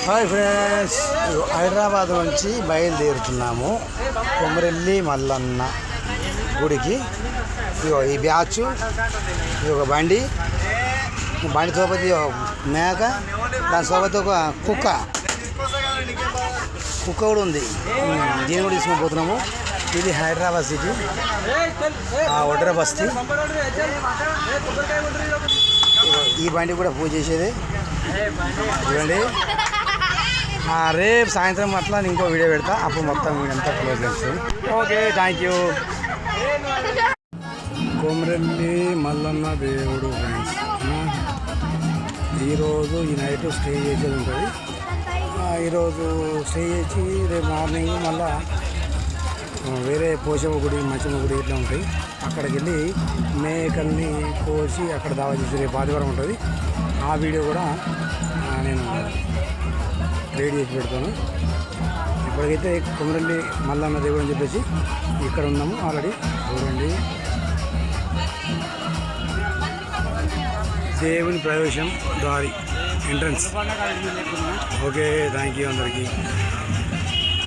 Hi friends, Hyderabad నుంచి బయలుదేరుతున్నాము కొమరెల్లి మల్లన్న గుడికి. ఇగో ఈ బ్యాచ్, ఇది ఒక బండి సోపతి మేక, దాని సోపతి ఒక కుక్క కూడా ఉంది. దీన్ని కూడా తీసుకొని పోతున్నాము. ఇది హైదరాబాద్ సిటీ, ఒడ్ర బస్తీ. ఈ బండి కూడా పూజ చేసేది చూడండి. రేపు సాయంత్రం అట్లా ఇంకో వీడియో పెడతా, అప్పుడు మొత్తం ఎంత క్లోజ్ చేస్తుంది. Okay, thank you. Komuravelli Mallanna దేవుడు ఫ్రెండ్స్. ఈరోజు ఈ నైట్ స్టే చేసేది ఉంటుంది. ఈరోజు స్టే చేసి రేపు మార్నింగ్ మళ్ళా వేరే పోషమ్మ గుడి, మచ్చమ్మ గుడి ఇట్లా ఉంటాయి. అక్కడికి వెళ్ళి మేకల్ని కోసి అక్కడ దావా చేసి రేపు ఆదివారం ఉంటుంది. ఆ వీడియో కూడా నేను రెడీ చేసి పెడతాను. ఇప్పటికైతే కొమరెల్లి మల్లన్న దేవుడు అని చెప్పేసి ఇక్కడ ఉన్నాము ఆల్రెడీ. చూడండి, దేవుని ప్రవేశం దారి, ఎంట్రన్స్. ఓకే, థ్యాంక్ యూ అందరికీ.